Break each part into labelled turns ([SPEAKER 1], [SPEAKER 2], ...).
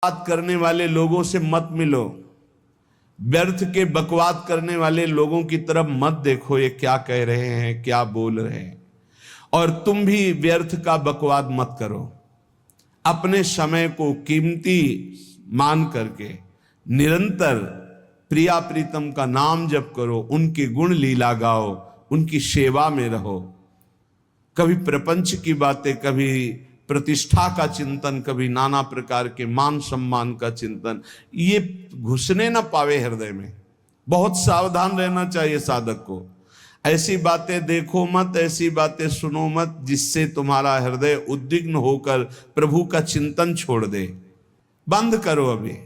[SPEAKER 1] बात करने वाले लोगों से मत मिलो, व्यर्थ के बकवाद करने वाले लोगों की तरफ मत देखो, ये क्या कह रहे हैं, क्या बोल रहे हैं। और तुम भी व्यर्थ का बकवाद मत करो। अपने समय को कीमती मान करके निरंतर प्रिया प्रीतम का नाम जप करो, उनके गुण लीला गाओ, उनकी सेवा में रहो। कभी प्रपंच की बातें, कभी प्रतिष्ठा का चिंतन, कभी नाना प्रकार के मान सम्मान का चिंतन, ये घुसने ना पावे हृदय में। बहुत सावधान रहना चाहिए साधक को। ऐसी बातें देखो मत, ऐसी बातें सुनो मत जिससे तुम्हारा हृदय उद्विग्न होकर प्रभु का चिंतन छोड़ दे। बंद करो। अभी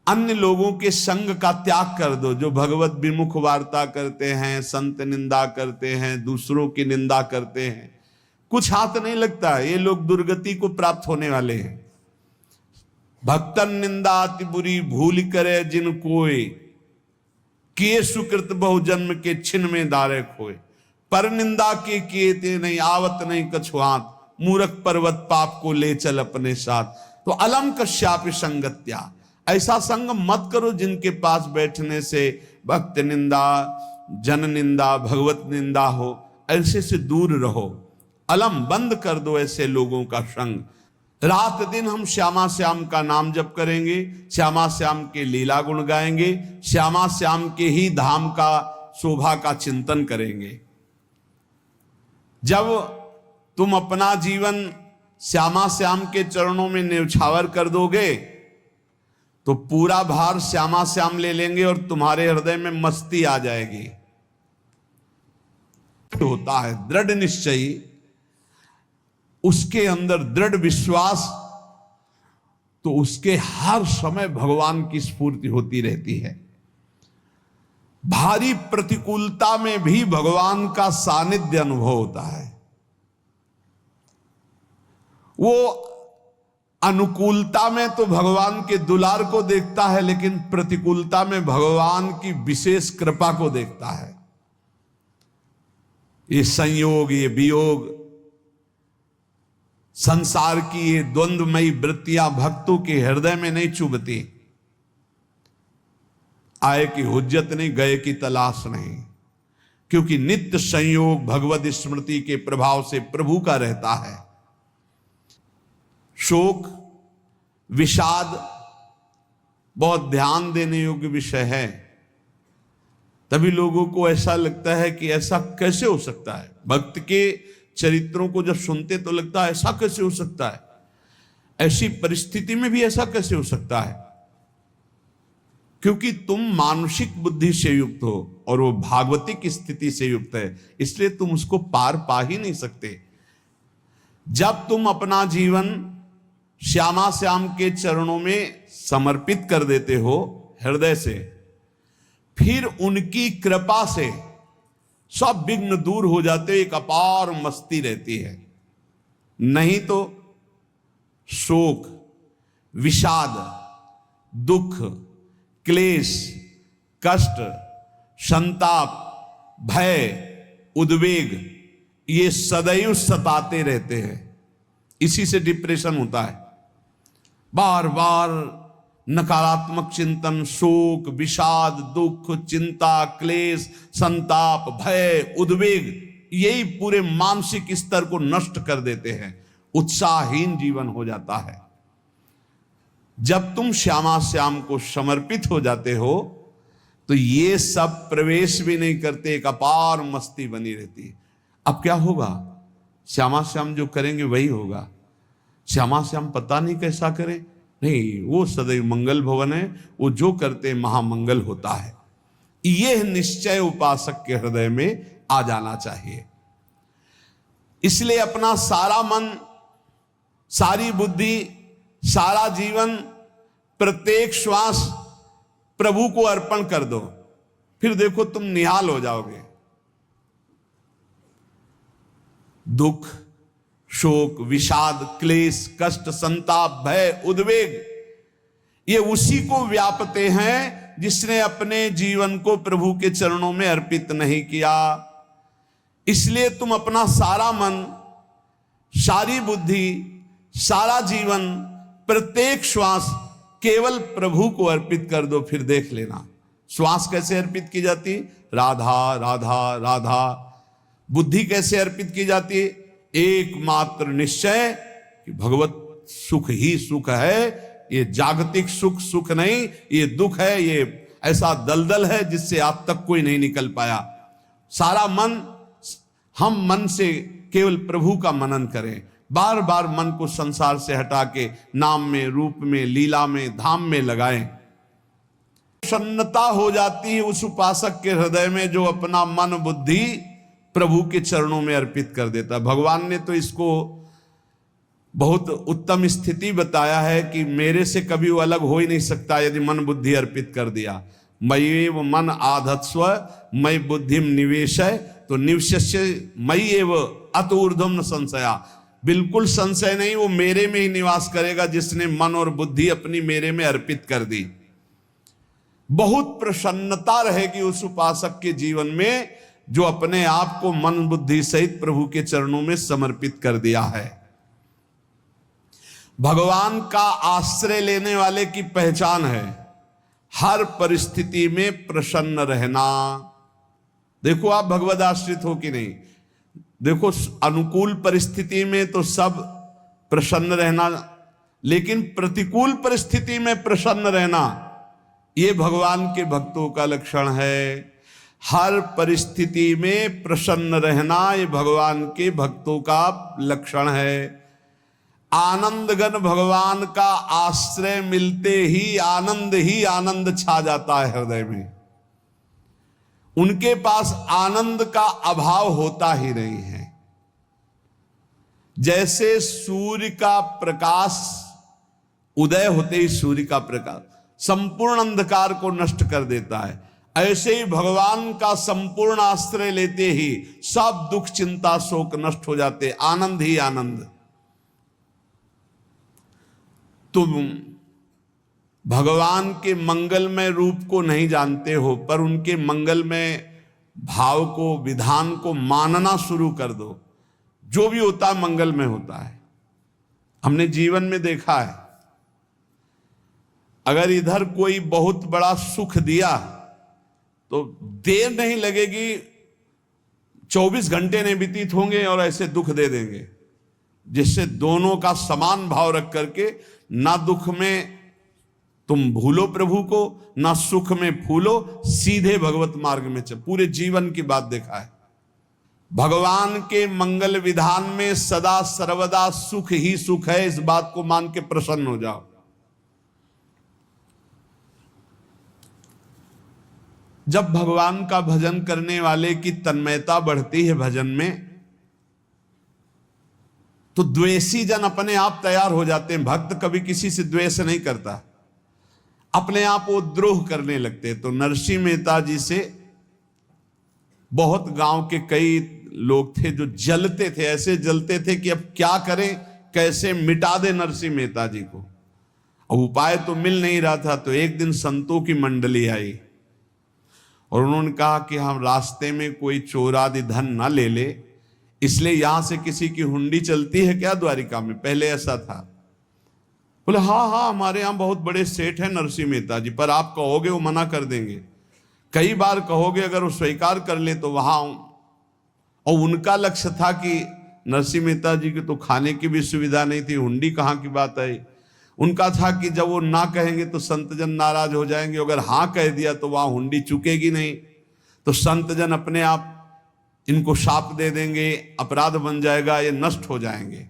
[SPEAKER 1] अन्य लोगों के संग का त्याग कर दो, जो भगवत विमुख वार्ता करते हैं, संत निंदा करते हैं, दूसरों की निंदा करते हैं। कुछ हाथ नहीं लगता, ये लोग दुर्गति को प्राप्त होने वाले हैं। भक्तन निंदा अति बुरी भूल करे जिन कोय, किए सुकृत बहुजन्म के छिन में दारे खोए। पर निंदा के किए ते नहीं, आवत नहीं कछुआत, मूर्ख पर्वत पाप को ले चल अपने साथ। तो अलम कश्याप संगत्या, ऐसा संग मत करो जिनके पास बैठने से भक्त निंदा, जन निंदा, भगवत निंदा हो। ऐसे से दूर रहो। अलम बंद कर दो ऐसे लोगों का संग। रात दिन हम श्यामा श्याम का नाम जप करेंगे, श्यामा श्याम के लीला गुण गाएंगे, श्यामा श्याम के ही धाम का शोभा का चिंतन करेंगे। जब तुम अपना जीवन श्यामा श्याम के चरणों में न्यौछावर कर दोगे तो पूरा भार श्यामा श्याम ले लेंगे और तुम्हारे हृदय में मस्ती आ जाएगी। होता है दृढ़ निश्चयी, उसके अंदर दृढ़ विश्वास, तो उसके हर समय भगवान की स्फूर्ति होती रहती है। भारी प्रतिकूलता में भी भगवान का सानिध्य अनुभव होता है। वो अनुकूलता में तो भगवान के दुलार को देखता है, लेकिन प्रतिकूलता में भगवान की विशेष कृपा को देखता है। ये संयोग, ये वियोग, संसार की ये द्वंद्वमयी वृत्तियां भक्तों के हृदय में नहीं चुभती। आए की हुज्जत नहीं, गए की तलाश नहीं, क्योंकि नित्य संयोग भगवत स्मृति के प्रभाव से प्रभु का रहता है। शोक, विषाद बहुत ध्यान देने योग्य विषय है। तभी लोगों को ऐसा लगता है कि ऐसा कैसे हो सकता है। भक्त के चरित्रों को जब सुनते तो लगता है ऐसा कैसे हो सकता है, ऐसी परिस्थिति में भी ऐसा कैसे हो सकता है। क्योंकि तुम मानसिक बुद्धि से युक्त हो और वो भागवतिक स्थिति से युक्त है, इसलिए तुम उसको पार पा ही नहीं सकते। जब तुम अपना जीवन श्यामा श्याम के चरणों में समर्पित कर देते हो हृदय से, फिर उनकी कृपा से सब विघ्न दूर हो जाते, एक अपार मस्ती रहती है। नहीं तो शोक, विषाद, दुख, क्लेश, कष्ट, संताप, भय, उद्वेग, ये सदैव सताते रहते हैं। इसी से डिप्रेशन होता है। बार बार नकारात्मक चिंतन, शोक, विषाद, दुख, चिंता, क्लेश, संताप, भय, उद्वेग, यही पूरे मानसिक स्तर को नष्ट कर देते हैं। उत्साहहीन जीवन हो जाता है। जब तुम श्यामा श्याम को समर्पित हो जाते हो तो ये सब प्रवेश भी नहीं करते, एक अपार मस्ती बनी रहती है। अब क्या होगा? श्यामा श्याम जो करेंगे वही होगा। श्यामा श्याम पता नहीं कैसा करे, नहीं, वो सदैव मंगल भवन है, वो जो करते महामंगल होता है। यह निश्चय उपासक के हृदय में आ जाना चाहिए। इसलिए अपना सारा मन, सारी बुद्धि, सारा जीवन, प्रत्येक श्वास प्रभु को अर्पण कर दो। फिर देखो तुम निहाल हो जाओगे। दुख, शोक, विषाद, क्लेश, कष्ट, संताप, भय, उद्वेग, ये उसी को व्यापते हैं जिसने अपने जीवन को प्रभु के चरणों में अर्पित नहीं किया। इसलिए तुम अपना सारा मन, सारी बुद्धि, सारा जीवन प्रत्येक श्वास केवल प्रभु को अर्पित कर दो, फिर देख लेना श्वास कैसे अर्पित की जाती, राधा राधा राधा। बुद्धि कैसे अर्पित की जाती, एकमात्र निश्चय कि भगवत सुख ही सुख है, ये जागतिक सुख सुख नहीं, ये दुख है, ये ऐसा दलदल है जिससे आप तक कोई नहीं निकल पाया। सारा मन, हम मन से केवल प्रभु का मनन करें, बार बार मन को संसार से हटा के नाम में, रूप में, लीला में, धाम में लगाएं। प्रसन्नता हो जाती है उस उपासक के हृदय में जो अपना मन बुद्धि प्रभु के चरणों में अर्पित कर देता। भगवान ने तो इसको बहुत उत्तम स्थिति बताया है कि मेरे से कभी वो अलग हो ही नहीं सकता यदि मन बुद्धि अर्पित कर दिया। मय्येव मन आधत्स्व मयि बुद्धिम निवेशय, तो निवश्य मय्येव अत ऊर्ध्वं न संशया, बिल्कुल संशय नहीं, वो मेरे में ही निवास करेगा जिसने मन और बुद्धि अपनी मेरे में अर्पित कर दी। बहुत प्रसन्नता रहेगी उस उपासक के जीवन में जो अपने आप को मन बुद्धि सहित प्रभु के चरणों में समर्पित कर दिया है। भगवान का आश्रय लेने वाले की पहचान है हर परिस्थिति में प्रसन्न रहना। देखो आप भगवद आश्रित हो कि नहीं, देखो अनुकूल परिस्थिति में तो सब प्रसन्न रहना, लेकिन प्रतिकूल परिस्थिति में प्रसन्न रहना ये भगवान के भक्तों का लक्षण है। हर परिस्थिति में प्रसन्न रहना ये भगवान के भक्तों का लक्षण है। आनंदगन भगवान का आश्रय मिलते ही आनंद छा जाता है हृदय में। उनके पास आनंद का अभाव होता ही नहीं है। जैसे सूर्य का प्रकाश उदय होते ही सूर्य का प्रकाश संपूर्ण अंधकार को नष्ट कर देता है, ऐसे ही भगवान का संपूर्ण आश्रय लेते ही सब दुख चिंता शोक नष्ट हो जाते, आनंद ही आनंद। तुम भगवान के मंगलमय रूप को नहीं जानते हो, पर उनके मंगलमय भाव को, विधान को मानना शुरू कर दो। जो भी होता है मंगलमय होता है। हमने जीवन में देखा है, अगर इधर कोई बहुत बड़ा सुख दिया तो देर नहीं लगेगी, 24 घंटे नहीं व्यतीत होंगे और ऐसे दुख दे देंगे, जिससे दोनों का समान भाव रख करके ना दुख में तुम भूलो प्रभु को, ना सुख में फूलो, सीधे भगवत मार्ग में चल। पूरे जीवन की बात देखा है, भगवान के मंगल विधान में सदा सर्वदा सुख ही सुख है, इस बात को मान के प्रसन्न हो जाओ। जब भगवान का भजन करने वाले की तन्मयता बढ़ती है भजन में, तो द्वेषी जन अपने आप तैयार हो जाते हैं। भक्त कभी किसी से द्वेष नहीं करता, अपने आप वो द्रोह करने लगते हैं। तो नरसिंह मेहता जी से बहुत गांव के कई लोग थे जो जलते थे, ऐसे जलते थे कि अब क्या करें, कैसे मिटा दे नरसिंह मेहता जी को। अब उपाय तो मिल नहीं रहा था। तो एक दिन संतों की मंडली आई और उन्होंने कहा कि हम रास्ते में कोई चोर आदि धन ना ले ले, इसलिए यहां से किसी की हुंडी चलती है क्या द्वारिका में? पहले ऐसा था। बोले हाँ हमारे यहां बहुत बड़े सेठ हैं नरसिंह मेहता जी, पर आप कहोगे वो मना कर देंगे। कई बार कहोगे, अगर वो स्वीकार कर ले तो वहां। और उनका लक्ष्य था कि नरसिंह मेहता जी की तो खाने की भी सुविधा नहीं थी, हुंडी कहाँ की बात आई। उनका था कि जब वो ना कहेंगे तो संतजन नाराज हो जाएंगे, अगर हाँ कह दिया तो वहां हुंडी चुकेगी नहीं, तो संतजन अपने आप इनको शाप दे देंगे, अपराध बन जाएगा, ये नष्ट हो जाएंगे।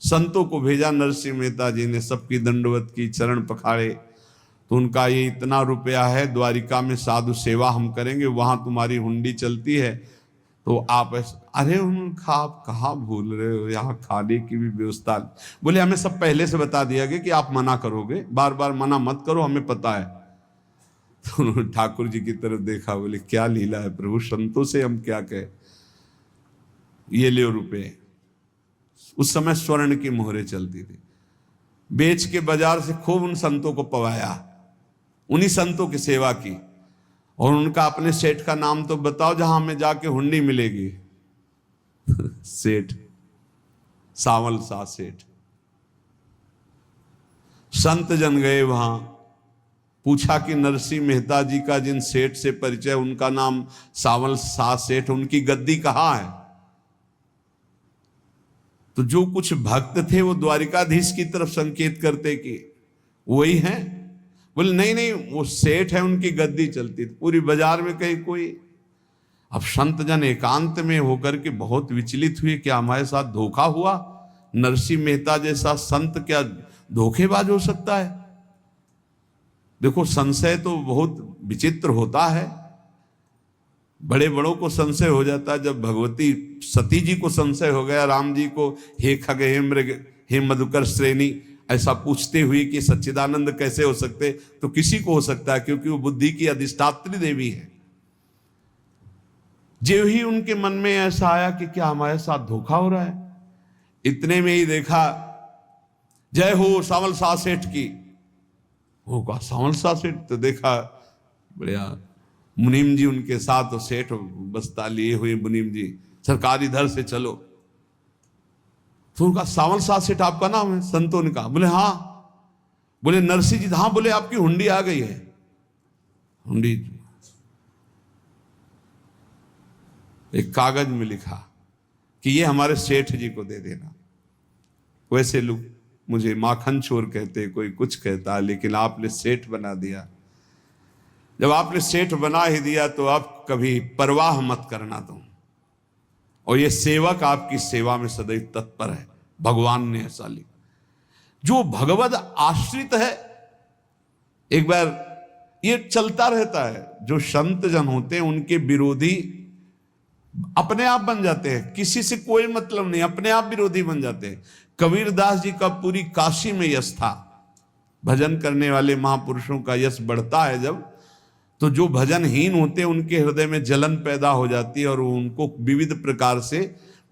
[SPEAKER 1] संतों को भेजा नरसिंह मेहता जी ने, सबकी दंडवत की, चरण पखाड़े। तो उनका ये इतना रुपया है, द्वारिका में साधु सेवा हम करेंगे, वहां तुम्हारी हुंडी चलती है तो आप अरे उनका आप कहाँ भूल रहे हो, यहाँ खाने की भी व्यवस्था। बोले हमें सब पहले से बता दिया गया कि आप मना करोगे, बार बार मना मत करो, हमें पता है। तो उन्होंने ठाकुर जी की तरफ देखा, बोले क्या लीला है प्रभु, संतों से हम क्या कहें, ये ले रुपए। उस समय स्वर्ण की मोहरें चलती थी, बेच के बाजार से खूब उन संतों को पवाया, उन्हीं संतों की सेवा की। और उनका अपने सेठ का नाम तो बताओ जहां हमें जाके हुंडी मिलेगी। सेठ सावल सा सेठ। संत जन गए वहां, पूछा कि नरसिंह मेहता जी का जिन सेठ से परिचय, उनका नाम सावल शाह सेठ, उनकी गद्दी कहाँ है? तो जो कुछ भक्त थे वो द्वारिकाधीश की तरफ संकेत करते कि वही हैं। बोले नहीं नहीं, वो सेठ है, उनकी गद्दी चलती। पूरी बाजार में कहीं कोई। अब संत जन एकांत में होकर के बहुत विचलित हुए, क्या हमारे साथ धोखा हुआ? नरसिंह मेहता जैसा संत क्या धोखेबाज हो सकता है? देखो, संशय तो बहुत विचित्र होता है, बड़े बड़ों को संशय हो जाता है। जब भगवती सती जी को संशय हो गया, राम जी को, हे खग हे मृग हे मधुकर श्रेणी, ऐसा पूछते हुए कि सच्चिदानंद कैसे हो सकते, तो किसी को हो सकता है, क्योंकि वो बुद्धि की अधिष्ठात्री देवी है। जो ही उनके मन में ऐसा आया कि क्या हमारे साथ धोखा हो रहा है, इतने में ही देखा जय हो सावल शाह सेठ की। वो कहा सावल शाह सेठ? तो देखा बढ़िया मुनीम जी उनके साथ, सेठ बस्ता लिए हुए मुनीम जी, सरकार इधर से चलो। तो उनका सावल शाह सेठ आपका नाम है? संतों ने कहा। बोले हाँ। बोले नरसिंह जी? हाँ। बोले आपकी हुंडी आ गई है। हुंडी एक कागज में लिखा कि ये हमारे सेठ जी को दे देना। वैसे लोग मुझे माखन चोर कहते, कोई कुछ कहता, लेकिन आपने सेठ बना दिया। जब आपने सेठ बना ही दिया तो आप कभी परवाह मत करना तुम। और ये सेवक आपकी सेवा में सदैव तत्पर है। भगवान ने ऐसा लिखा। जो भगवद आश्रित है, एक बार ये चलता रहता है, जो संत जन होते हैं उनके विरोधी अपने आप बन जाते हैं, किसी से कोई मतलब नहीं, अपने आप विरोधी बन जाते हैं। कबीरदास जी का पूरी काशी में यश था। भजन करने वाले महापुरुषों का यश बढ़ता है जब, तो जो भजनहीन होते हैं उनके हृदय में जलन पैदा हो जाती है और वो उनको विविध प्रकार से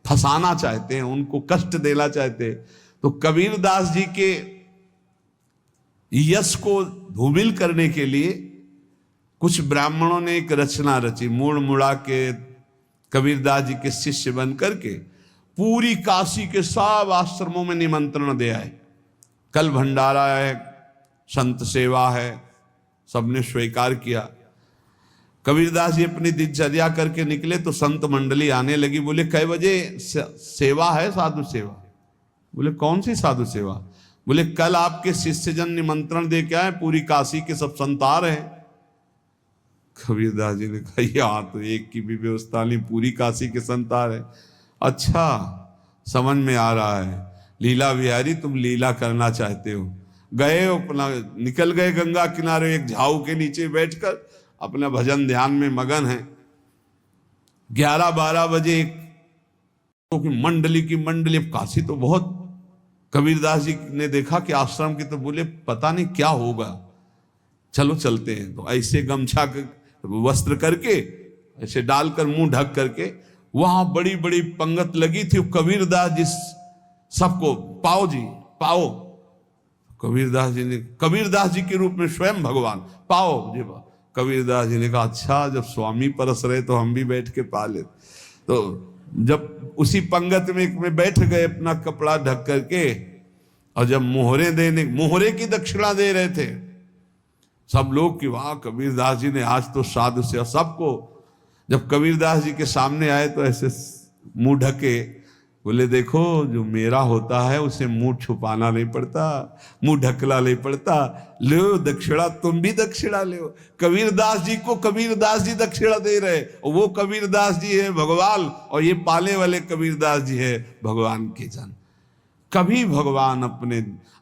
[SPEAKER 1] फंसाना चाहते हैं, उनको कष्ट देना चाहते हैं। तो कबीरदास जी के यश को धूमिल करने के लिए कुछ ब्राह्मणों ने एक रचना रची। मुड़ मुड़ा के कबीरदास जी के शिष्य बन करके पूरी काशी के सब आश्रमों में निमंत्रण दे आए। कल भंडारा है, संत सेवा है, सबने स्वीकार किया। कबीरदास जी अपनी दिनचर्या करके निकले तो संत मंडली आने लगी। बोले कै बजे सेवा है? साधु सेवा। बोले कौन सी साधु सेवा? बोले कल आपके शिष्यजन निमंत्रण दे के आए, पूरी काशी के सब संत आ रहे हैं। कबीरदास जी ने कहा यहाँ तो एक की भी व्यवस्था नहीं, पूरी काशी के संत आ रहे। अच्छा, समझ में आ रहा है, लीला बिहारी तुम लीला करना चाहते हो। गए अपना निकल गए गंगा किनारे, एक झाऊ के नीचे बैठकर अपना भजन ध्यान में मगन है। 11-12 बजे तो मंडली की मंडली, काशी तो बहुत। कबीरदास जी ने देखा कि आश्रम की, तो बोले पता नहीं क्या होगा, चलो चलते हैं। तो ऐसे गमछा वस्त्र करके ऐसे डालकर मुंह ढक करके, वहां बड़ी बड़ी पंगत लगी थी। कबीरदास जी सबको पाओ जी पाओ। कबीरदास जी ने, कबीरदास जी के रूप में स्वयं भगवान, पाओ जी पाओ। कबीरदास जी ने कहा अच्छा, जब स्वामी परस रहे तो हम भी बैठ के पा ले। तो जब उसी पंगत में बैठ गए अपना कपड़ा ढक करके, और जब मोहरे की दक्षिणा दे रहे थे सब लोग कि वाह कबीरदास जी ने आज तो साधु से। सबको जब कबीरदास जी के सामने आए तो ऐसे मुंह ढके, बोले देखो जो मेरा होता है उसे मुंह छुपाना नहीं पड़ता, मुंह ढकला नहीं पड़ता। लो दक्षिणा, तुम भी दक्षिणा लो। कबीरदास जी को कबीरदास जी दक्षिणा दे रहे, और वो कबीरदास जी है भगवान, और ये पाले वाले कबीरदास जी है भगवान के जन। कभी भगवान अपने,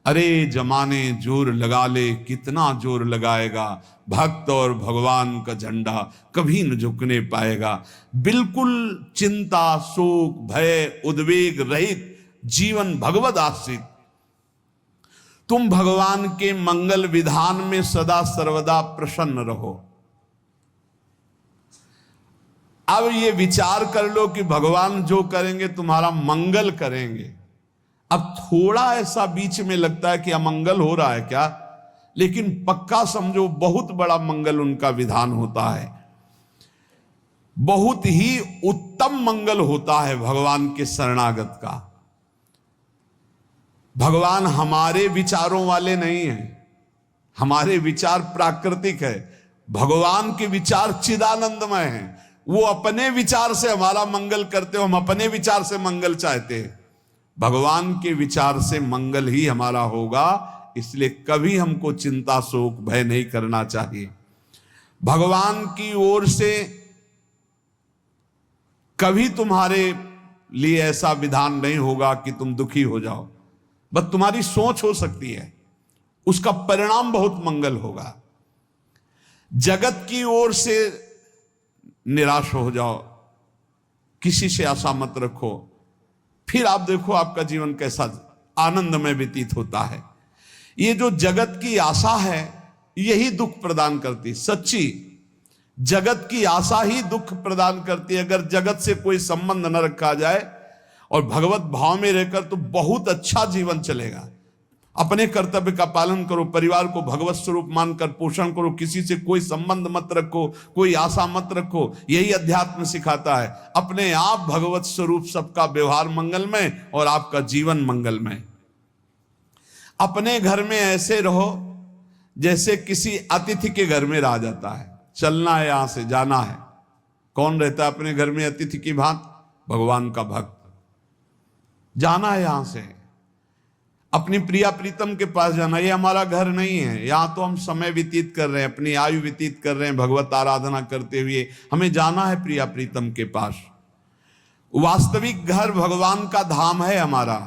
[SPEAKER 1] अरे जमाने जोर लगा ले, कितना जोर लगाएगा, भक्त और भगवान का झंडा कभी न झुकने पाएगा। बिल्कुल चिंता शोक भय उद्वेग रहित जीवन भगवद आश्रित। तुम भगवान के मंगल विधान में सदा सर्वदा प्रसन्न रहो। अब ये विचार कर लो कि भगवान जो करेंगे तुम्हारा मंगल करेंगे। अब थोड़ा ऐसा बीच में लगता है कि अमंगल हो रहा है क्या, लेकिन पक्का समझो बहुत बड़ा मंगल उनका विधान होता है। बहुत ही उत्तम मंगल होता है भगवान के शरणागत का। भगवान हमारे विचारों वाले नहीं हैं, हमारे विचार प्राकृतिक है, भगवान के विचार चिदानंदमय हैं। वो अपने विचार से हमारा मंगल करते हो, हम अपने विचार से मंगल चाहते हैं। भगवान के विचार से मंगल ही हमारा होगा, इसलिए कभी हमको चिंता शोक भय नहीं करना चाहिए। भगवान की ओर से कभी तुम्हारे लिए ऐसा विधान नहीं होगा कि तुम दुखी हो जाओ, बस तुम्हारी सोच हो सकती है, उसका परिणाम बहुत मंगल होगा। जगत की ओर से निराश हो जाओ, किसी से आशा मत रखो, फिर आप देखो आपका जीवन कैसा आनंदमय व्यतीत होता है। ये जो जगत की आशा है यही दुख प्रदान करती, सच्ची जगत की आशा ही दुख प्रदान करती है। अगर जगत से कोई संबंध न रखा जाए और भगवत भाव में रहकर तो बहुत अच्छा जीवन चलेगा। अपने कर्तव्य का पालन करो, परिवार को भगवत स्वरूप मानकर पोषण करो, किसी से कोई संबंध मत रखो, कोई आशा मत रखो, यही अध्यात्म सिखाता है। अपने आप भगवत स्वरूप, सबका व्यवहार मंगलमय और आपका जीवन मंगलमय। अपने घर में ऐसे रहो जैसे किसी अतिथि के घर में रह जाता है, चलना है, यहां से जाना है। कौन रहता है अपने घर में अतिथि की भांति? भगवान का भक्त। जाना है यहां से, अपनी प्रिया प्रीतम के पास जाना। ये हमारा घर नहीं है, यहां तो हम समय व्यतीत कर रहे हैं, अपनी आयु व्यतीत कर रहे हैं भगवत आराधना करते हुए। हमें जाना है प्रिया प्रीतम के पास। वास्तविक घर भगवान का धाम है हमारा,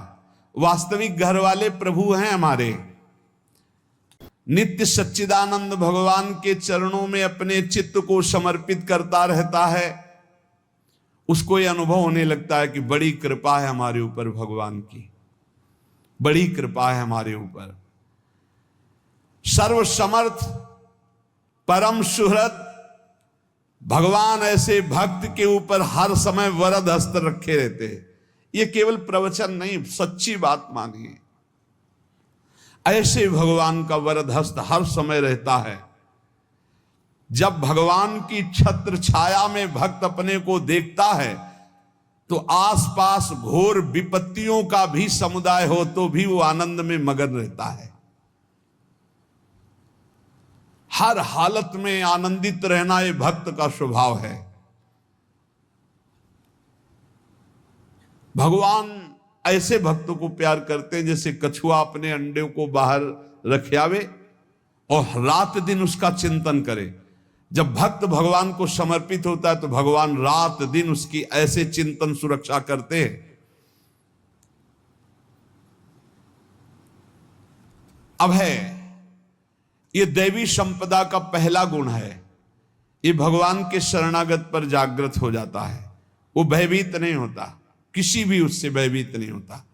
[SPEAKER 1] वास्तविक घर वाले प्रभु हैं हमारे। नित्य सच्चिदानंद भगवान के चरणों में अपने चित्त को समर्पित करता रहता है, उसको यह अनुभव होने लगता है कि बड़ी कृपा है हमारे ऊपर, भगवान की बड़ी कृपा है हमारे ऊपर। सर्वसमर्थ परम सुहृद भगवान ऐसे भक्त के ऊपर हर समय वरद हस्त रखे रहते हैं। ये केवल प्रवचन नहीं, सच्ची बात मानिए। ऐसे भगवान का वरद हस्त हर समय रहता है। जब भगवान की छत्र छाया में भक्त अपने को देखता है तो आसपास घोर विपत्तियों का भी समुदाय हो तो भी वो आनंद में मगन रहता है। हर हालत में आनंदित रहना ये भक्त का स्वभाव है। भगवान ऐसे भक्तों को प्यार करते हैं जैसे कछुआ अपने अंडे को बाहर रख आवे और रात दिन उसका चिंतन करे। जब भक्त भगवान को समर्पित होता है तो भगवान रात दिन उसकी ऐसे चिंतन सुरक्षा करते हैं। अभय ये दैवी संपदा का पहला गुण है। ये भगवान के शरणागत पर जागृत हो जाता है, वो भयभीत नहीं होता, किसी भी उससे भयभीत नहीं होता।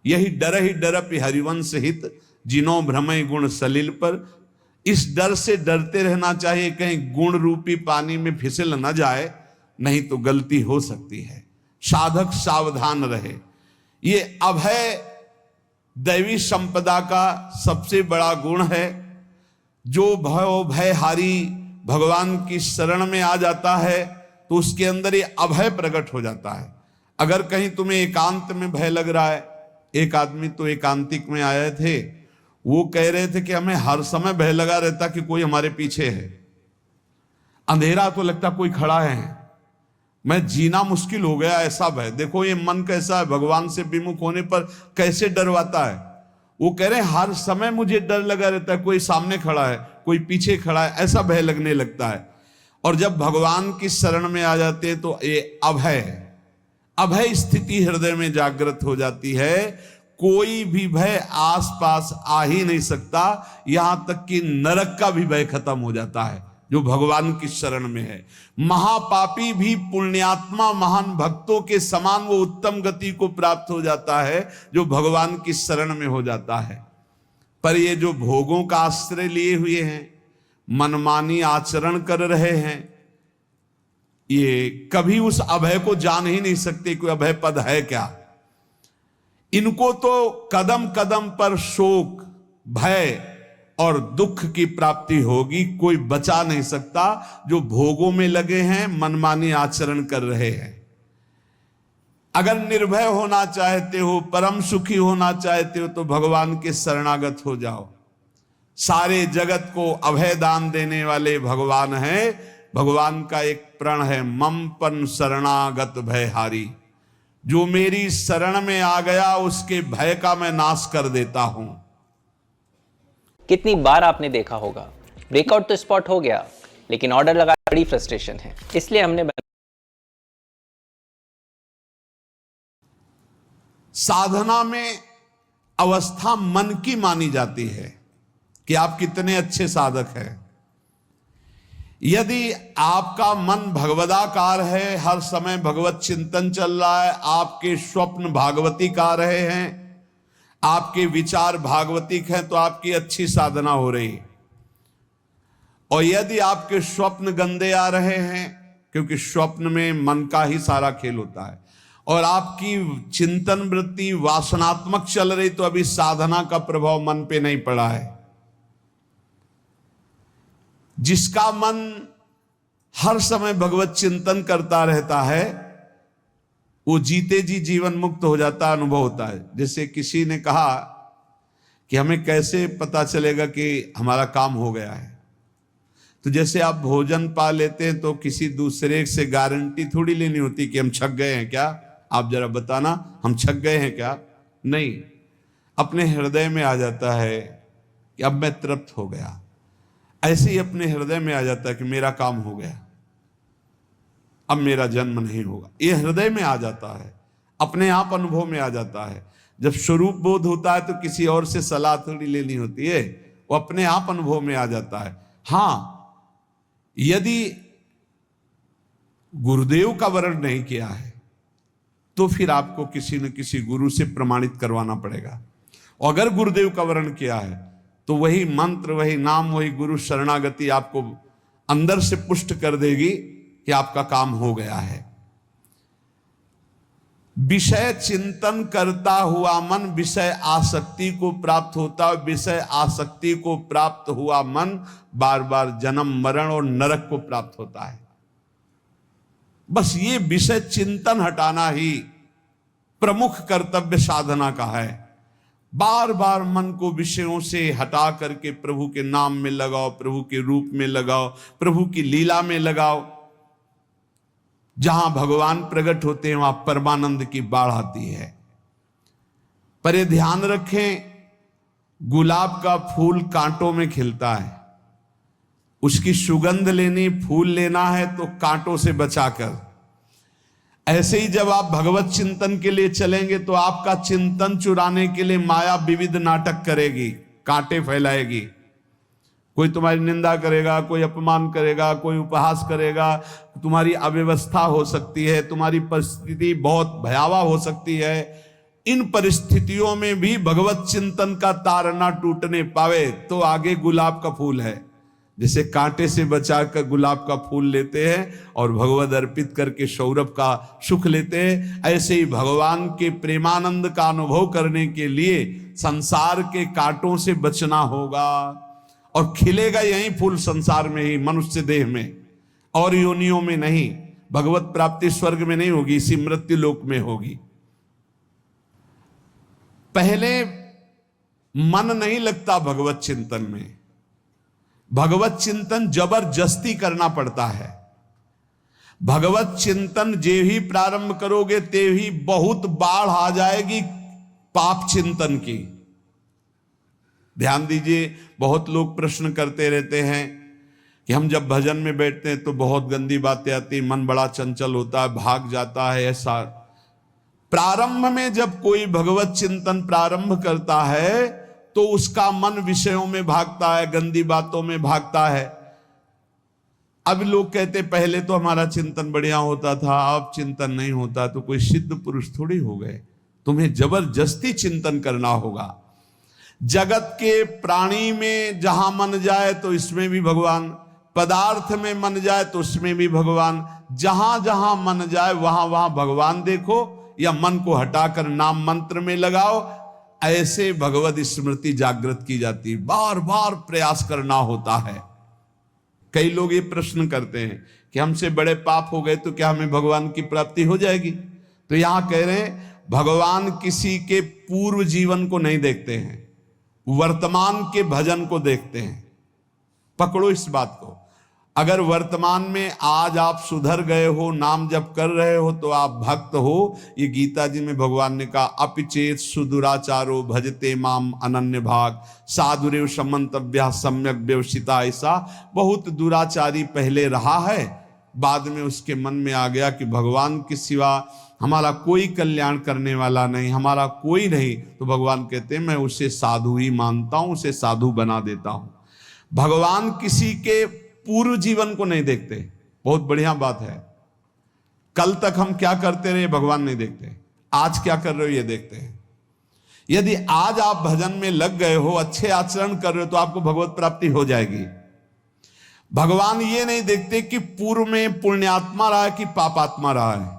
[SPEAKER 1] यही डरपि हरिवंश हित, जिनो भ्रमय गुण सलिल पर। इस डर से डरते रहना चाहिए कहीं गुण रूपी पानी में फिसल न जाए, नहीं तो गलती हो सकती है। साधक सावधान रहे। ये अभय दैवी संपदा का सबसे बड़ा गुण है। जो भयहारी भगवान की शरण में आ जाता है तो उसके अंदर ये अभय प्रकट हो जाता है। अगर कहीं तुम्हें एकांत में भय लग रहा है, एक आदमी तो एकांतिक में आए थे, वो कह रहे थे कि हमें हर समय भय लगा रहता कि कोई हमारे पीछे है, अंधेरा तो लगता कोई खड़ा है, मैं जीना मुश्किल हो गया, ऐसा भय। देखो ये मन कैसा है, भगवान से विमुख होने पर कैसे डरवाता है। वो कह रहे हैं हर समय मुझे डर लगा रहता है, कोई सामने खड़ा है, कोई पीछे खड़ा है, ऐसा भय लगने लगता है। और जब भगवान की शरण में आ जाते हैं तो ये अभय स्थिति हृदय में जागृत हो जाती है। कोई भी भय आसपास आ ही नहीं सकता, यहां तक कि नरक का भी भय खत्म हो जाता है जो भगवान की शरण में है। महापापी भी पुण्यात्मा महान भक्तों के समान वो उत्तम गति को प्राप्त हो जाता है जो भगवान की शरण में हो जाता है। पर ये जो भोगों का आश्रय लिए हुए हैं, मनमानी आचरण कर रहे हैं, ये कभी उस अभय को जान ही नहीं सकते कोई अभय पद है क्या। इनको तो कदम कदम पर शोक, भय और दुख की प्राप्ति होगी, कोई बचा नहीं सकता जो भोगों में लगे हैं, मनमानी आचरण कर रहे हैं। अगर निर्भय होना चाहते हो, परम सुखी होना चाहते हो, तो भगवान के शरणागत हो जाओ। सारे जगत को अभय दान देने वाले भगवान हैं। भगवान का एक प्रण है, ममपन शरणागत भयहारी। जो मेरी शरण में आ गया उसके भय का मैं नाश कर देता हूं।
[SPEAKER 2] कितनी बार आपने देखा होगा, ब्रेकआउट तो स्पॉट हो गया लेकिन ऑर्डर लगा बड़ी फ्रस्ट्रेशन है। इसलिए हमने
[SPEAKER 1] साधना में अवस्था मन की मानी जाती है कि आप कितने अच्छे साधक हैं। यदि आपका मन भगवदाकार है, हर समय भगवत चिंतन चल रहा है, आपके स्वप्न भागवती का रहे हैं, आपके विचार भागवतिक हैं, तो आपकी अच्छी साधना हो रही। और यदि आपके स्वप्न गंदे आ रहे हैं, क्योंकि स्वप्न में मन का ही सारा खेल होता है, और आपकी चिंतन वृत्ति वासनात्मक चल रही, तो अभी साधना का प्रभाव मन पे नहीं पड़ा है। जिसका मन हर समय भगवत चिंतन करता रहता है, वो जीते जी जीवन मुक्त हो जाता अनुभव होता है। जैसे किसी ने कहा कि हमें कैसे पता चलेगा कि हमारा काम हो गया है, तो जैसे आप भोजन पा लेते हैं तो किसी दूसरे से गारंटी थोड़ी लेनी होती कि हम छक गए हैं क्या, आप जरा बताना हम छक गए हैं क्या। नहीं, अपने हृदय में आ जाता है कि अब मैं तृप्त हो गया। ऐसे ही अपने हृदय में आ जाता है कि मेरा काम हो गया, अब मेरा जन्म नहीं होगा। ये हृदय में आ जाता है, अपने आप अनुभव में आ जाता है। जब स्वरूप बोध होता है तो किसी और से सलाह थोड़ी लेनी होती है, वो अपने आप अनुभव में आ जाता है। हाँ, यदि गुरुदेव का वर्ण नहीं किया है तो फिर आपको किसी न किसी गुरु से प्रमाणित करवाना पड़ेगा। अगर गुरुदेव का वर्ण किया है तो वही मंत्र, वही नाम, वही गुरु शरणागति आपको अंदर से पुष्ट कर देगी कि आपका काम हो गया है। विषय चिंतन करता हुआ मन विषय आसक्ति को प्राप्त होता है। विषय आसक्ति को प्राप्त हुआ मन बार बार जन्म मरण और नरक को प्राप्त होता है। बस ये विषय चिंतन हटाना ही प्रमुख कर्तव्य साधना का है। बार बार मन को विषयों से हटा करके प्रभु के नाम में लगाओ, प्रभु के रूप में लगाओ, प्रभु की लीला में लगाओ। जहां भगवान प्रकट होते हैं वहां परमानंद की बाढ़ आती है। पर ये ध्यान रखें, गुलाब का फूल कांटों में खिलता है, उसकी सुगंध लेनी, फूल लेना है तो कांटों से बचाकर। ऐसे ही जब आप भगवत चिंतन के लिए चलेंगे तो आपका चिंतन चुराने के लिए माया विविध नाटक करेगी, कांटे फैलाएगी। कोई तुम्हारी निंदा करेगा, कोई अपमान करेगा, कोई उपहास करेगा, तुम्हारी अव्यवस्था हो सकती है, तुम्हारी परिस्थिति बहुत भयावह हो सकती है। इन परिस्थितियों में भी भगवत चिंतन का तार ना टूटने पावे तो आगे गुलाब का फूल है। जैसे कांटे से बचाकर गुलाब का फूल लेते हैं और भगवद अर्पित करके सौरभ का सुख लेते हैं, ऐसे ही भगवान के प्रेमानंद का अनुभव करने के लिए संसार के कांटों से बचना होगा। और खिलेगा यही फूल संसार में ही, मनुष्य देह में, और योनियों में नहीं। भगवत प्राप्ति स्वर्ग में नहीं होगी, इसी मृत्यु लोक में होगी। पहले मन नहीं लगता भगवत चिंतन में, भगवत चिंतन जबरदस्ती करना पड़ता है। भगवत चिंतन जे ही प्रारंभ करोगे ते ही बहुत बाढ़ आ जाएगी पाप चिंतन की। ध्यान दीजिए, बहुत लोग प्रश्न करते रहते हैं कि हम जब भजन में बैठते हैं तो बहुत गंदी बातें आती, मन बड़ा चंचल होता है, भाग जाता है। ऐसा प्रारंभ में जब कोई भगवत चिंतन प्रारंभ करता है तो उसका मन विषयों में भागता है, गंदी बातों में भागता है। अब लोग कहते पहले तो हमारा चिंतन बढ़िया होता था, अब चिंतन नहीं होता। तो कोई सिद्ध पुरुष थोड़ी हो गए, तुम्हें जबरदस्ती चिंतन करना होगा। जगत के प्राणी में जहां मन जाए तो इसमें भी भगवान, पदार्थ में मन जाए तो उसमें भी भगवान। जहां जहां मन जाए वहां वहां भगवान देखो, या मन को हटाकर नाम मंत्र में लगाओ। ऐसे भगवत स्मृति जागृत की जाती, बार बार प्रयास करना होता है। कई लोग ये प्रश्न करते हैं कि हमसे बड़े पाप हो गए तो क्या हमें भगवान की प्राप्ति हो जाएगी? तो यहां कह रहे हैं भगवान किसी के पूर्व जीवन को नहीं देखते हैं, वर्तमान के भजन को देखते हैं। पकड़ो इस बात को। अगर वर्तमान में आज आप सुधर गए हो, नाम जप कर रहे हो, तो आप भक्त हो। ये गीता जी में भगवान ने कहा, अपिचेत सुदुराचारो भजते माम अनन्य भाग साधुरेव समंतव्या सम्यक व्यवसिता। ऐसा बहुत दुराचारी पहले रहा है, बाद में उसके मन में आ गया कि भगवान के सिवा हमारा कोई कल्याण करने वाला नहीं, हमारा कोई नहीं। तो भगवान कहते हैं मैं उसे साधु ही मानता हूं, उसे साधु बना देता हूं। भगवान किसी के पूर्व जीवन को नहीं देखते। बहुत बढ़िया बात है। कल तक हम क्या करते रहे भगवान नहीं देखते, आज क्या कर रहे हो ये देखते हैं। यदि आज आप भजन में लग गए हो, अच्छे आचरण कर रहे हो, तो आपको भगवत प्राप्ति हो जाएगी। भगवान ये नहीं देखते कि पूर्व में पुण्यात्मा रहा है कि पापात्मा रहा है।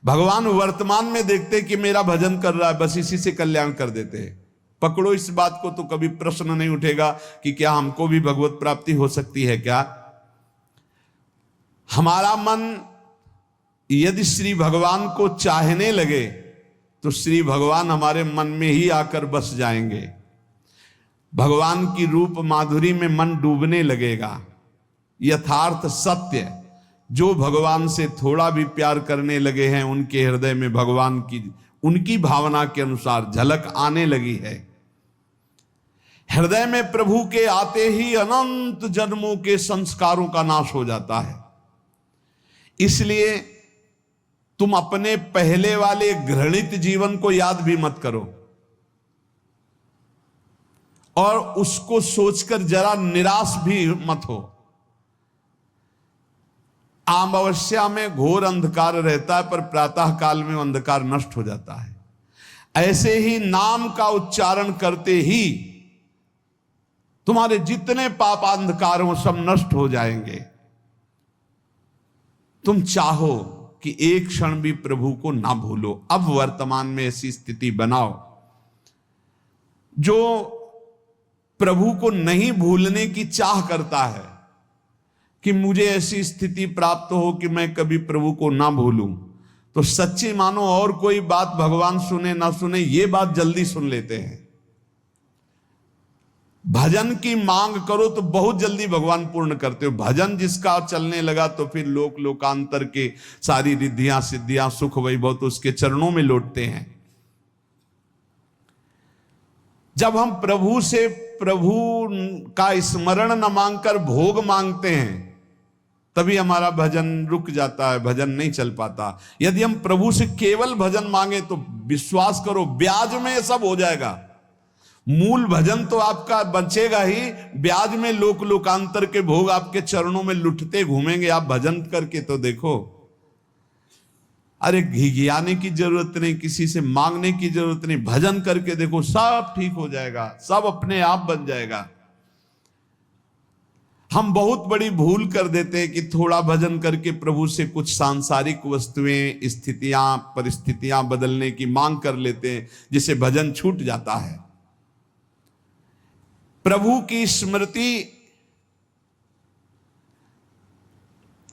[SPEAKER 1] भगवान वर्तमान में देखते कि मेरा भजन कर रहा है, बस इसी से कल्याण कर देते हैं। पकड़ो इस बात को, तो कभी प्रश्न नहीं उठेगा कि क्या हमको भी भगवत प्राप्ति हो सकती है क्या। हमारा मन यदि श्री भगवान को चाहने लगे तो श्री भगवान हमारे मन में ही आकर बस जाएंगे। भगवान की रूप माधुरी में मन डूबने लगेगा। यथार्थ सत्य, जो भगवान से थोड़ा भी प्यार करने लगे हैं, उनके हृदय में भगवान की उनकी भावना के अनुसार झलक आने लगी है। हृदय में प्रभु के आते ही अनंत जन्मों के संस्कारों का नाश हो जाता है। इसलिए तुम अपने पहले वाले घृणित जीवन को याद भी मत करो और उसको सोचकर जरा निराश भी मत हो। अमावस्या में घोर अंधकार रहता है, पर प्रातः काल में अंधकार नष्ट हो जाता है। ऐसे ही नाम का उच्चारण करते ही तुम्हारे जितने पाप अंधकार हो सब नष्ट हो जाएंगे। तुम चाहो कि एक क्षण भी प्रभु को ना भूलो। अब वर्तमान में ऐसी स्थिति बनाओ। जो प्रभु को नहीं भूलने की चाह करता है कि मुझे ऐसी स्थिति प्राप्त हो कि मैं कभी प्रभु को ना भूलूं, तो सच्ची मानो और कोई बात भगवान सुने ना सुने, ये बात जल्दी सुन लेते हैं। भजन की मांग करो तो बहुत जल्दी भगवान पूर्ण करते हो। भजन जिसका चलने लगा तो फिर लोकांतर के सारी रिद्धियां सिद्धियां सुख वैभव तो उसके चरणों में लौटते हैं। जब हम प्रभु से प्रभु का स्मरण न मांगकर भोग मांगते हैं, तभी हमारा भजन रुक जाता है, भजन नहीं चल पाता। यदि हम प्रभु से केवल भजन मांगे तो विश्वास करो ब्याज में सब हो जाएगा। मूल भजन तो आपका बचेगा ही, ब्याज में लोकांतर के भोग आपके चरणों में लुटते घूमेंगे। आप भजन करके तो देखो। अरे घिघियाने की जरूरत नहीं, किसी से मांगने की जरूरत नहीं, भजन करके देखो, सब ठीक हो जाएगा, सब अपने आप बन जाएगा। हम बहुत बड़ी भूल कर देते हैं कि थोड़ा भजन करके प्रभु से कुछ सांसारिक वस्तुएं, स्थितियां, परिस्थितियां बदलने की मांग कर लेते हैं, जिससे भजन छूट जाता है। प्रभु की स्मृति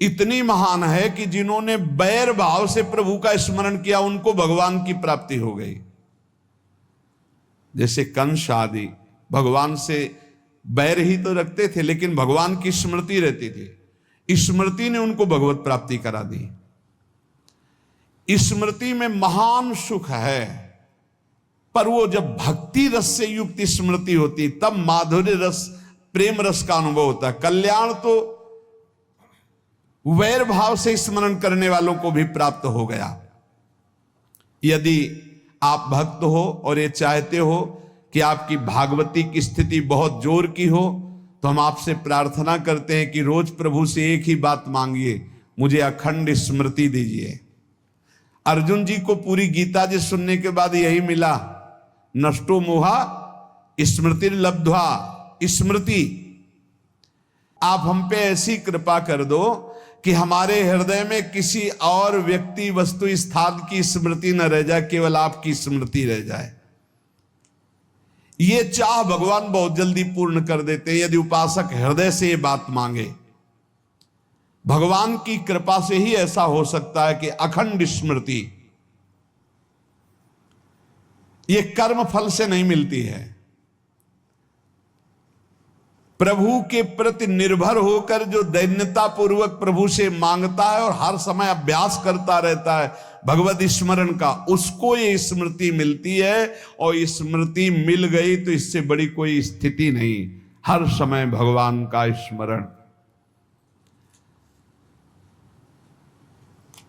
[SPEAKER 1] इतनी महान है कि जिन्होंने बैर भाव से प्रभु का स्मरण किया उनको भगवान की प्राप्ति हो गई। जैसे कंस आदि भगवान से बैर ही तो रखते थे, लेकिन भगवान की स्मृति रहती थी। स्मृति ने उनको भगवत प्राप्ति करा दी। स्मृति में महान सुख है, पर वो जब भक्ति रस से युक्त स्मृति होती तब माधुर्य रस, प्रेम रस का अनुभव होता है। कल्याण तो वैर भाव से स्मरण करने वालों को भी प्राप्त हो गया। यदि आप भक्त हो और ये चाहते हो कि आपकी भागवती की स्थिति बहुत जोर की हो, तो हम आपसे प्रार्थना करते हैं कि रोज प्रभु से एक ही बात मांगिए, मुझे अखंड स्मृति दीजिए। अर्जुन जी को पूरी गीता जी सुनने के बाद यही मिला, नष्टो मोहा स्मृति लब्ध्वा। स्मृति, आप हम पे ऐसी कृपा कर दो कि हमारे हृदय में किसी और व्यक्ति, वस्तु, स्थान की स्मृति न रह जाए, केवल आपकी स्मृति रह जाए। ये चाह भगवान बहुत जल्दी पूर्ण कर देते हैं यदि उपासक हृदय से ये बात मांगे। भगवान की कृपा से ही ऐसा हो सकता है कि अखंड स्मृति ये कर्म फल से नहीं मिलती है। प्रभु के प्रति निर्भर होकर जो दैन्यता पूर्वक प्रभु से मांगता है और हर समय अभ्यास करता रहता है भगवत स्मरण का, उसको ये स्मृति मिलती है। और स्मृति मिल गई तो इससे बड़ी कोई स्थिति नहीं, हर समय भगवान का स्मरण।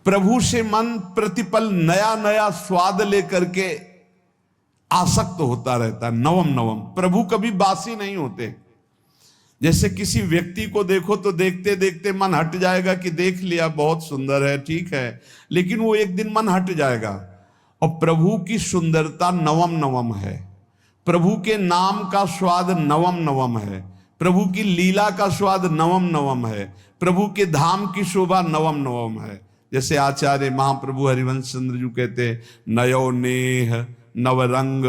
[SPEAKER 1] प्रभु से मन प्रतिपल नया नया स्वाद लेकर के आसक्त होता रहता है, नवम नवम। प्रभु कभी बासी नहीं होते। जैसे किसी व्यक्ति को देखो तो देखते देखते मन हट जाएगा कि देख लिया, बहुत सुंदर है, ठीक है, लेकिन वो एक दिन मन हट जाएगा। और प्रभु की सुंदरता नवम नवम है, प्रभु के नाम का स्वाद नवम नवम है, प्रभु की लीला का स्वाद नवम नवम है, प्रभु के धाम की शोभा नवम नवम है। जैसे आचार्य महाप्रभु हरिवंश चंद्र जी कहते, नयो नेह नवरंग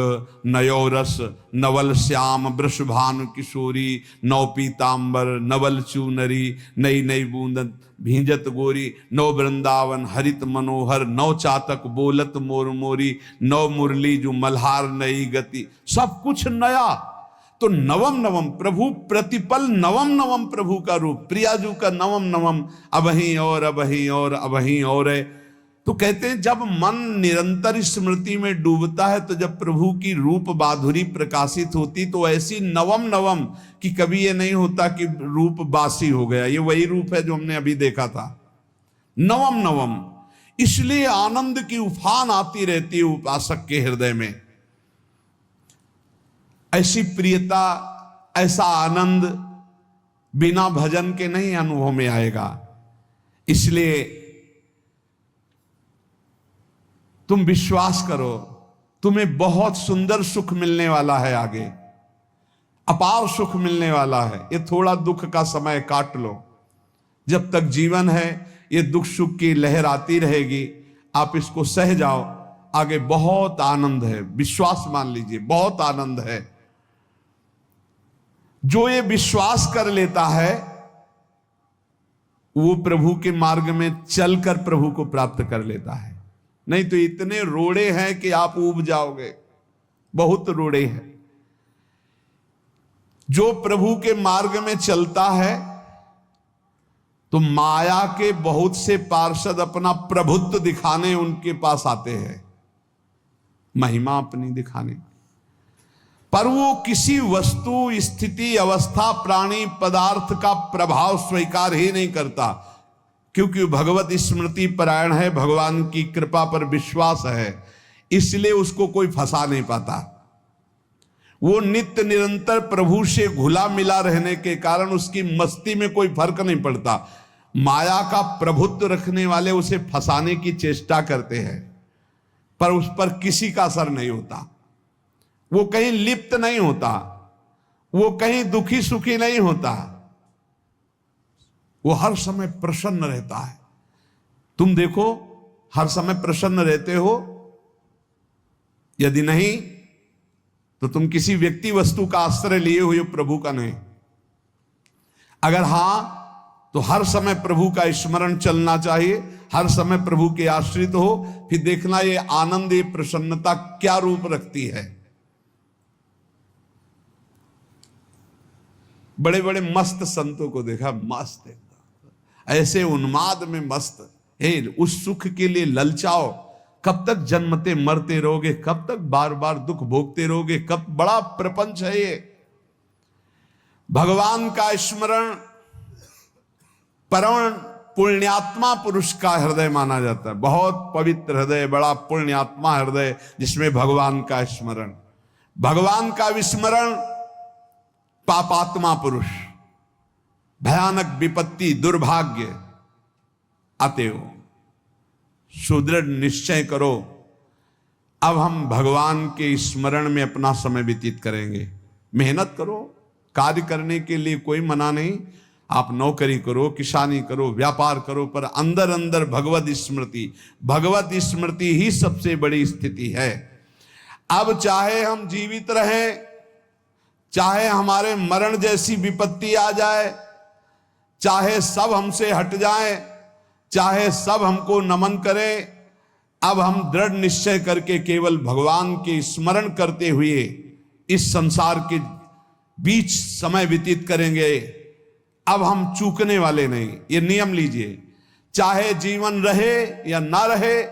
[SPEAKER 1] नयो रस नवल श्याम वृषभानु किशोरी, नव पीतांबर नवल चूनरी, नई नई बूंदन भींजत गोरी, नव वृंदावन हरित मनोहर, नव चातक बोलत मोर मोरी, नव मुरली जो मल्हार नई गति, सब कुछ नया। तो नवम नवम प्रभु प्रतिपल नवम नवम प्रभु का रूप, प्रियाजू का नवम नवम, अबहीं और अबहीं और अबहीं और है। तो कहते हैं जब मन निरंतर स्मृति में डूबता है तो जब प्रभु की रूप माधुरी प्रकाशित होती तो ऐसी नवम नवम कि कभी ये नहीं होता कि रूप बासी हो गया। ये वही रूप है जो हमने अभी देखा था, नवम नवम। इसलिए आनंद की उफान आती रहती है उपासक के हृदय में। ऐसी प्रियता, ऐसा आनंद बिना भजन के नहीं अनुभव में आएगा। इसलिए तुम विश्वास करो, तुम्हें बहुत सुंदर सुख मिलने वाला है, आगे अपार सुख मिलने वाला है। ये थोड़ा दुख का समय काट लो, जब तक जीवन है ये दुख सुख की लहर आती रहेगी, आप इसको सह जाओ, आगे बहुत आनंद है। विश्वास मान लीजिए, बहुत आनंद है। जो ये विश्वास कर लेता है वो प्रभु के मार्ग में चलकर प्रभु को प्राप्त कर लेता है। नहीं तो इतने रोड़े हैं कि आप ऊब जाओगे, बहुत रोड़े हैं। जो प्रभु के मार्ग में चलता है तो माया के बहुत से पार्षद अपना प्रभुत्व दिखाने उनके पास आते हैं, महिमा अपनी दिखाने, पर वो किसी वस्तु, स्थिति, अवस्था, प्राणी, पदार्थ का प्रभाव स्वीकार ही नहीं करता, क्योंकि भगवत स्मृति परायण है, भगवान की कृपा पर विश्वास है, इसलिए उसको कोई फंसा नहीं पाता। वो नित्य निरंतर प्रभु से घुला मिला रहने के कारण उसकी मस्ती में कोई फर्क नहीं पड़ता। माया का प्रभुत्व रखने वाले उसे फंसाने की चेष्टा करते हैं, पर उस पर किसी का असर नहीं होता। वो कहीं लिप्त नहीं होता, वो कहीं दुखी सुखी नहीं होता, वो हर समय प्रसन्न रहता है। तुम देखो, हर समय प्रसन्न रहते हो? यदि नहीं तो तुम किसी व्यक्ति वस्तु का आश्रय लिए हुए, प्रभु का नहीं। अगर हां तो हर समय प्रभु का स्मरण चलना चाहिए, हर समय प्रभु के आश्रित हो, फिर देखना ये आनंद, ये प्रसन्नता क्या रूप रखती है। बड़े बड़े मस्त संतों को देखा, मस्त एकदम ऐसे उन्माद में मस्त। हे, उस सुख के लिए ललचाओ, कब तक जन्मते मरते रहोगे, कब तक बार बार दुख भोगते रहोगे, कब? बड़ा प्रपंच है ये। भगवान का स्मरण परम पुण्यात्मा पुरुष का हृदय माना जाता है। बहुत पवित्र हृदय, बड़ा पुण्यात्मा हृदय जिसमें भगवान का स्मरण। भगवान का विस्मरण पापात्मा पुरुष, भयानक विपत्ति, दुर्भाग्य आते हो। सुदृढ़ निश्चय करो, अब हम भगवान के स्मरण में अपना समय व्यतीत करेंगे। मेहनत करो, कार्य करने के लिए कोई मना नहीं। आप नौकरी करो, किसानी करो, व्यापार करो, पर अंदर अंदर भगवत स्मृति, भगवत स्मृति ही सबसे बड़ी स्थिति है। अब चाहे हम जीवित रहें, चाहे हमारे मरण जैसी विपत्ति आ जाए, चाहे सब हमसे हट जाए, चाहे सब हमको नमन करें, अब हम दृढ़ निश्चय करके केवल भगवान के स्मरण करते हुए इस संसार के बीच समय व्यतीत करेंगे। अब हम चूकने वाले नहीं। ये नियम लीजिए, चाहे जीवन रहे या ना रहे,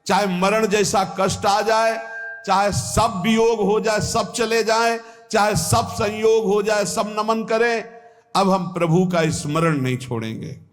[SPEAKER 1] चाहे मरण जैसा कष्ट आ जाए, चाहे सब वियोग हो जाए, सब चले जाए, चाहे सब संयोग हो जाए, सब नमन करें, अब हम प्रभु का स्मरण नहीं छोड़ेंगे।